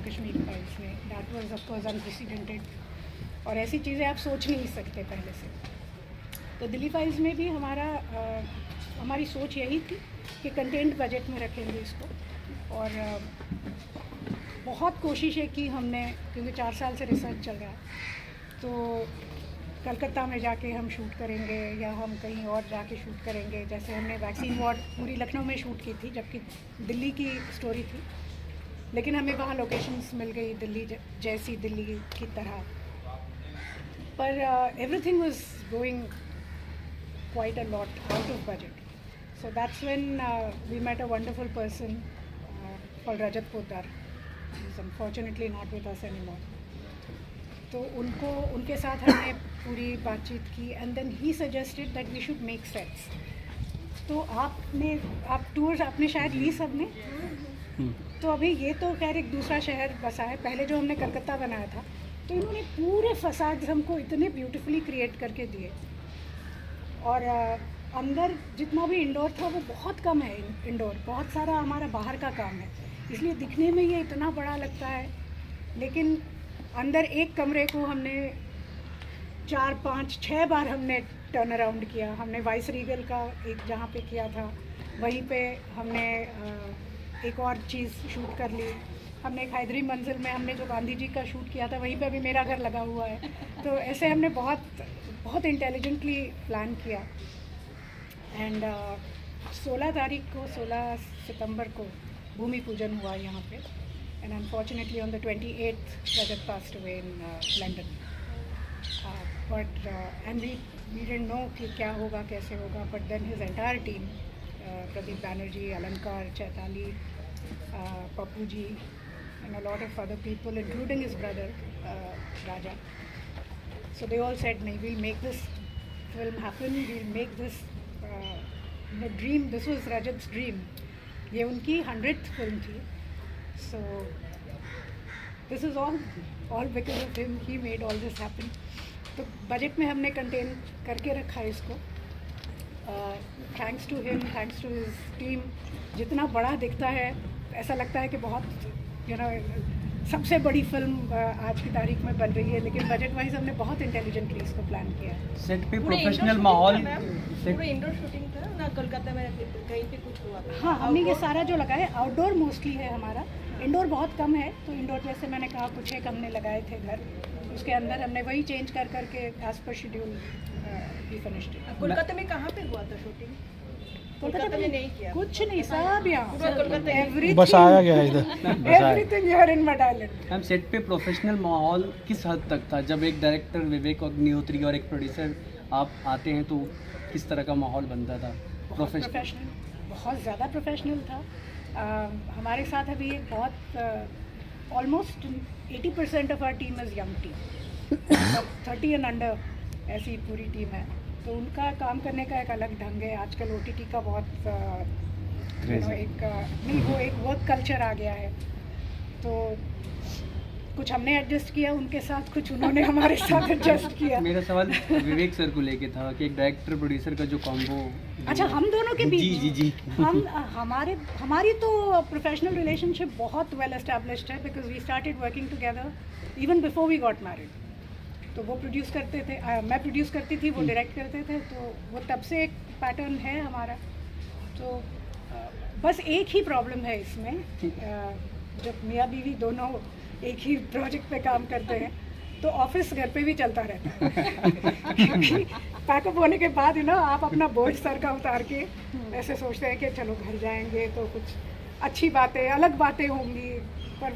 Kashmir files में। That was of course unprecedented, और ऐसी चीज़ें आप सोच नहीं सकते पहले से। तो दिल्ली फाइल्स में भी हमारी सोच यही थी कि कंटेंट बजट में रखेंगे इसको, और बहुत कोशिशें की हमने, क्योंकि 4 साल से रिसर्च चल रहा है। तो कलकत्ता में जाके हम शूट करेंगे या हम कहीं और जाके शूट करेंगे। जैसे हमने वैक्सीन वार्ड पूरी लखनऊ में शूट की थी, जबकि दिल्ली की स्टोरी थी, लेकिन हमें वहाँ लोकेशंस मिल गई दिल्ली जैसी, दिल्ली की तरह। पर everything was going quite a lot out of budget. So that's when we met a wonderful person called Rajat Poddar. He's unfortunately not with us anymore. तो उनके साथ हमने पूरी बातचीत की, and then he suggested that we should make sets. तो आप tours आपने शायद ली सबने। तो अभी ये तो खैर एक दूसरा शहर बसा है। पहले जो हमने कलकत्ता बनाया था, तो इन्होंने पूरे फसाड हमको इतने ब्यूटीफुली क्रिएट करके दिए, और अंदर जितना भी इंडोर था वो बहुत कम है। इंडोर बहुत सारा हमारा बाहर का काम है, इसलिए दिखने में ये इतना बड़ा लगता है। लेकिन अंदर एक कमरे को हमने 4, 5, 6 बार हमने टर्न अराउंड किया। हमने वाइस रीगल का एक जहाँ पे किया था, वहीं पे हमने एक और चीज़ शूट कर ली। हमने एक हैदरी मंजिल में हमने जो गांधी जी का शूट किया था, वहीं पे अभी मेरा घर लगा हुआ है। तो ऐसे हमने बहुत इंटेलिजेंटली प्लान किया। एंड 16 सितंबर को भूमि पूजन हुआ यहाँ पे, and unfortunately on the 28th Rajat passed away in London. But and we didn't know कि क्या होगा, कैसे होगा। But then his entire team, Pradeep Banerjee, Alankar, Chaitali, Pappu ji, and a lot of other people, including his brother Raja. So they all said, "No, we'll make this film happen. We'll make this dream." This was Rajat's dream. ये उनकी 100th film थी. So this is all because of him. He made all this happen. तो budget में हमने contain करके रखा है इसको. Thanks to him, thanks to his team. जितना बड़ा दिखता है, ऐसा लगता है कि बहुत सबसे बड़ी फिल्म आज की तारीख में बन रही है, लेकिन बजट वाइज हमने बहुत इंटेलिजेंटली इसको प्लान किया है। सेट पे प्रोफेशनल माहौल, पूरा इंडोर शूटिंग था ना, कोलकाता में कहीं पे कुछ हुआ था? हाँ, हमने ये सारा जो लगाया है आउटडोर मोस्टली है हमारा, इंडोर बहुत कम है। तो इंडोर जैसे मैंने कहा कुछ एक हमने लगाए थे घर, उसके अंदर हमने वही चेंज कर करके एज पर शेड्यूल भी फिनिश्ड। कोलकाता में कहाँ पे हुआ था शूटिंग? कोलकाता में नहीं किया, कुछ नहीं, सब यहाँ बस आया गया इधर। Everything here in mud island. Ma'am set पे प्रोफेशनल माहौल किस हद तक था? जब एक डायरेक्टर विवेक अग्निहोत्री और एक प्रोड्यूसर आप आते हैं तो किस तरह का माहौल बनता था? प्रोफेशनल, बहुत ज़्यादा प्रोफेशनल था। हमारे साथ अभी एक बहुत almost 80% of our team is young team, 30 and under ऐसी पूरी टीम है। तो उनका काम करने का एक अलग ढंग है। आजकल OTT का बहुत वो एक वर्क कल्चर आ गया है। तो कुछ हमने एडजस्ट किया उनके साथ, कुछ उन्होंने हमारे साथ एडजस्ट किया। मेरा सवाल विवेक सर को लेके था कि एक डायरेक्टर प्रोड्यूसर का जो कॉम्बो। अच्छा, हम दोनों के बीच? जी जी जी। हमारी तो प्रोफेशनल रिलेशनशिप बहुत वेल एस्टैब्लिश्ड है, because we started working together even before we got married. तो वो प्रोड्यूस करते थे, मैं प्रोड्यूस करती थी, वो डायरेक्ट करते थे। तो वो तब से एक पैटर्न है हमारा। तो बस एक ही प्रॉब्लम है इसमें, जब मियाँ बीवी दोनों एक ही प्रोजेक्ट पे काम करते हैं तो ऑफिस घर पे भी चलता रहता है। क्योंकि पैकअप होने के बाद आप अपना बोझ सर का उतार के ऐसे सोचते हैं कि चलो घर जाएंगे तो कुछ अच्छी बातें, अलग बातें होंगी। पर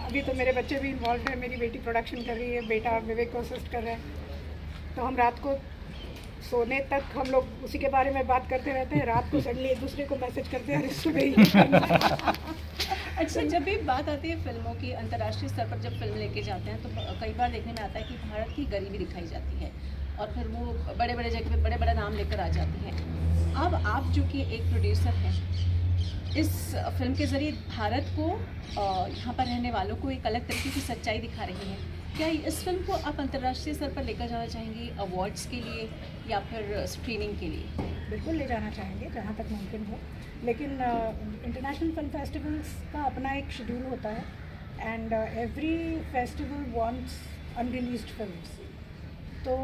अभी तो मेरे बच्चे भी इन्वॉल्व हैं, मेरी बेटी प्रोडक्शन कर रही है, बेटा विवेक को असिस्ट कर रहा है। तो हम रात को सोने तक हम लोग उसी के बारे में बात करते रहते हैं। रात को सडनली एक दूसरे को मैसेज करते हैं, अरे सुबह ही। अच्छा, जब भी बात आती है फिल्मों की, अंतर्राष्ट्रीय स्तर पर जब फिल्म लेके जाते हैं तो कई बार देखने में आता है कि भारत की गरीबी दिखाई जाती है और फिर वो बड़े बड़े जगह पे बड़े बड़े नाम लेकर आ जाती हैं। अब आप जो कि एक प्रोड्यूसर हैं, इस फिल्म के ज़रिए भारत को, यहाँ पर रहने वालों को एक अलग तरीके की सच्चाई दिखा रही हैं। क्या इस फिल्म को आप अंतर्राष्ट्रीय स्तर पर लेकर जाना चाहेंगी, अवार्ड्स के लिए या फिर स्क्रीनिंग के लिए? बिल्कुल ले जाना चाहेंगे जहाँ तक मुमकिन हो, लेकिन इंटरनेशनल फिल्म फेस्टिवल्स का अपना एक शेड्यूल होता है। And every festival wants unreleased films. तो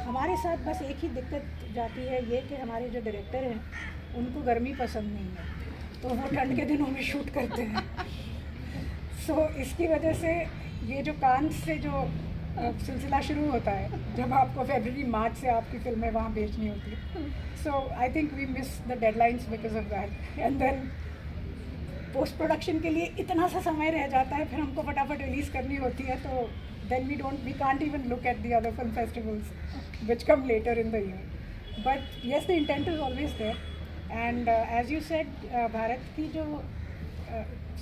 हमारे साथ बस एक ही दिक्कत जाती है ये कि हमारे जो डायरेक्टर हैं उनको गर्मी पसंद नहीं है, तो वो ठंड के दिनों में शूट करते हैं। सो इसकी वजह से ये जो कान से जो सिलसिला शुरू होता है, जब आपको फरवरी मार्च से आपकी फिल्में वहाँ बेचनी होती है, so I think we miss the deadlines because of that. And then post production के लिए इतना सा समय रह जाता है, फिर हमको फटाफट रिलीज़ करनी होती है, तो then we can't even look at the other film festivals which come later in the year. But yes, the intent is always there. And as you said, Bharat की जो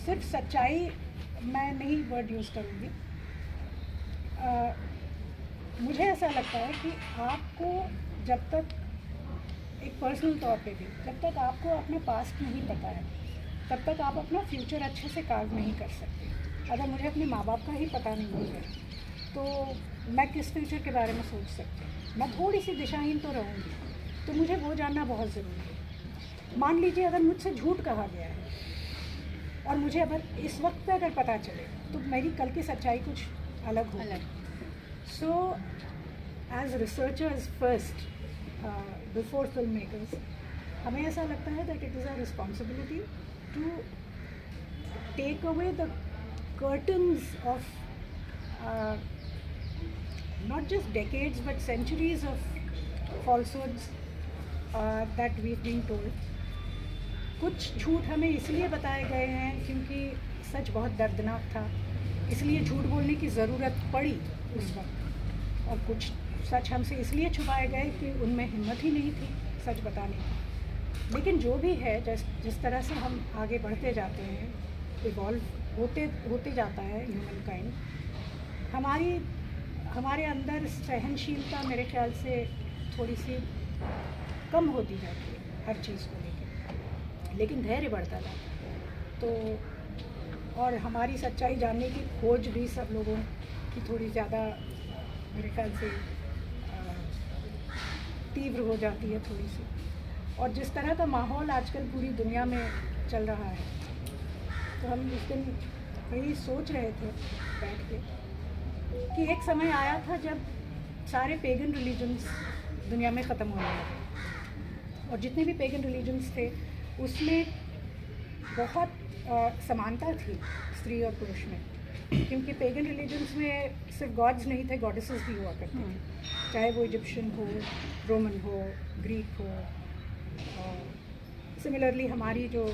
सिर्फ सच्चाई मैं नहीं वर्ड यूज़ करूँगी, मुझे ऐसा लगता है कि आपको जब तक एक पर्सनल तौर पे भी जब तक आपको अपने पास्ट नहीं पता है, तब तक आप अपना फ्यूचर अच्छे से कार्व नहीं कर सकते। अगर मुझे अपने माँ बाप का ही पता नहीं है तो मैं किस फ्यूचर के बारे में सोच सकती हूँ? मैं थोड़ी सी दिशाहीन तो रहूँगी, तो मुझे वो जानना बहुत ज़रूरी है। मान लीजिए अगर मुझसे झूठ कहा गया है और मुझे अगर इस वक्त पे अगर पता चले तो मेरी कल की सच्चाई कुछ अलग होगी। So as researchers first before film makers, हमें ऐसा लगता है that it is a responsibility to take away the curtains of not just decades but centuries of falsehoods that we've been told. कुछ झूठ हमें इसलिए बताए गए हैं क्योंकि सच बहुत दर्दनाक था, इसलिए झूठ बोलने की ज़रूरत पड़ी उस वक्त, और कुछ सच हमसे इसलिए छुपाए गए कि उनमें हिम्मत ही नहीं थी सच बताने की। लेकिन जो भी है, जिस तरह से हम आगे बढ़ते जाते हैं, इवॉल्व होते जाता है ह्यूमन काइंड, हमारे अंदर सहनशीलता मेरे ख्याल से थोड़ी सी कम होती जाती है हर चीज़ को लेकर, लेकिन धैर्य बढ़ता जाता है। तो और हमारी सच्चाई जानने की खोज भी सब लोगों की थोड़ी ज़्यादा मेरे ख्याल से तीव्र हो जाती है थोड़ी सी। और जिस तरह का माहौल आजकल पूरी दुनिया में चल रहा है, तो हम उस दिन वही सोच रहे थे बैठ के कि एक समय आया था जब सारे पेगन रिलीजन्स दुनिया में ख़त्म होने लगे, और जितने भी पेगन रिलीजन्स थे उसमें बहुत समानता थी स्त्री और पुरुष में, क्योंकि पेगन रिलीजन्स में सिर्फ गॉड्स नहीं थे, गॉडेसेस भी हुआ करते थे, चाहे वो इजिप्शियन हो, रोमन हो, ग्रीक हो। सिमिलरली हमारी जो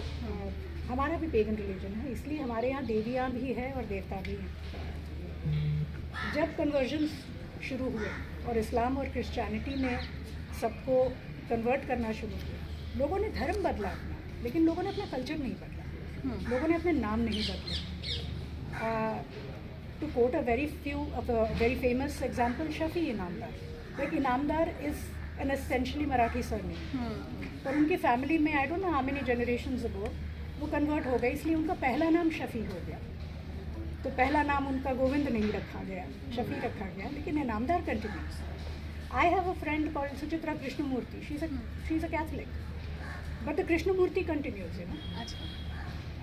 हमारा भी पेगन रिलीजन है, इसलिए हमारे यहाँ देवियाँ भी हैं और देवता भी हैं। जब कन्वर्जन्स शुरू हुए और इस्लाम और क्रिश्चियनिटी ने सबको कन्वर्ट करना शुरू किया, लोगों ने धर्म बदला अपना, लेकिन लोगों ने अपना कल्चर नहीं बदला, लोगों ने अपने नाम नहीं बदले। To quote a very famous example, Shafi Inamdar. Like Inamdar is an essentially Marathi surname, पर उनकी फैमिली में I don't know how many generations ago वो कन्वर्ट हो गए, इसलिए उनका पहला नाम शफ़ी हो गया। तो पहला नाम उनका गोविंद नहीं रखा गया, शफ़ी रखा गया, लेकिन Inamdar continues. I have a friend called Suchitra Krishnamurthy, she is a Catholic, but the Krishnamurthy continues, you know.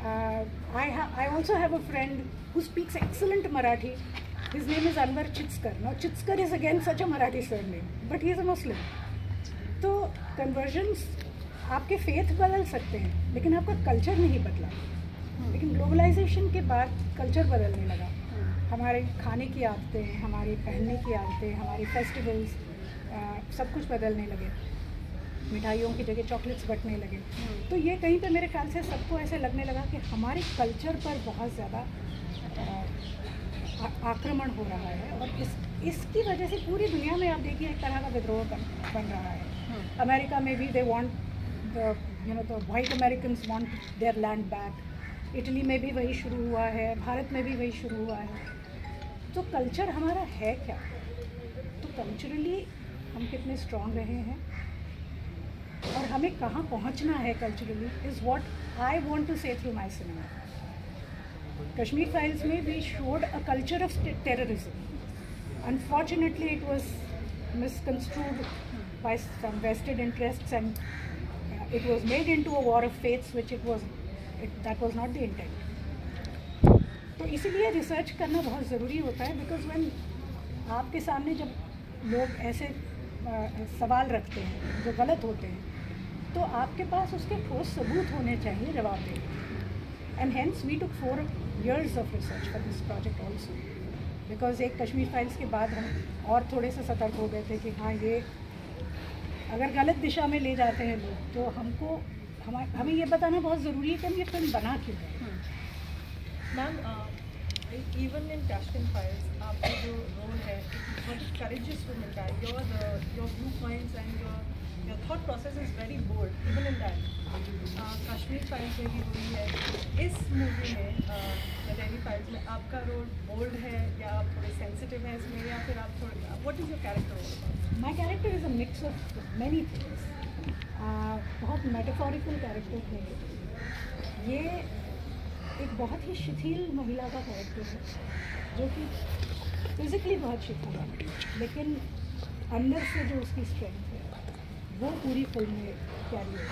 I also have a friend who speaks excellent Marathi. His name is Anwar Chitskar. Now Chitskar is again such a Marathi surname, but he is a Muslim. तो conversions आपके faith बदल सकते हैं, लेकिन आपका culture नहीं बदला। लेकिन ग्लोबलाइजेशन के बाद कल्चर बदलने लगा, हमारे खाने की आदतें, हमारे पहनने की आदतें, हमारे फेस्टिवल्स, सब कुछ बदलने लगे, मिठाइयों की जगह चॉकलेट्स बंटने लगे। तो ये कहीं पे मेरे ख्याल से सबको ऐसे लगने लगा कि हमारे कल्चर पर बहुत ज़्यादा आक्रमण हो रहा है, और इसकी वजह से पूरी दुनिया में आप देखिए एक तरह का विद्रोह बन रहा है। अमेरिका में भी they want the white Americans want there land back, Italy में भी वही शुरू हुआ है, भारत में भी वही शुरू हुआ है। तो कल्चर हमारा है क्या? तो कल्चरली हम कितने स्ट्रॉन्ग रहे हैं और हमें कहाँ पहुँचना है culturally is what I want to say through my cinema. Kashmir files में we showed a culture of terrorism. Unfortunately it was misconstrued by some vested interests, and it was made into a war of faiths, which that was not the intent. तो इसीलिए research करना बहुत ज़रूरी होता है, because when आपके सामने जब लोग ऐसे सवाल रखते हैं जो गलत होते हैं, तो आपके पास उसके ठोस सबूत होने चाहिए जवाब देने के। And hence we took 4 years of research for this project also, because एक कश्मीर फाइल्स के बाद हम और थोड़े से सतर्क हो गए थे कि हाँ, ये अगर गलत दिशा में ले जाते हैं लोग, तो हमें ये बताना बहुत ज़रूरी है कि हम ये फिल्म बना क्यों रहे हैं। Ma'am, even in Kashmir Files आपका जो रोल है बहुत करेजियस वुमन का, your view points and your thought process is very bold even in that. Kashmir files में भी हुई है, इस मूवी में द डेली फाइल्स में आपका रोल बोल्ड है या आप थोड़े सेंसिटिव हैं इसमें, या फिर आप थोड़े, what is your character? My character is a mix of many things. बहुत मेटाफोरिकल कैरेक्टर है ये। एक बहुत ही शिथिल महिला का कैरेक्टर है, जो कि फिज़िकली बहुत शिथिल है, लेकिन अंदर से जो उसकी स्ट्रेंथ है वो पूरी फिल्म में कैरी होती है।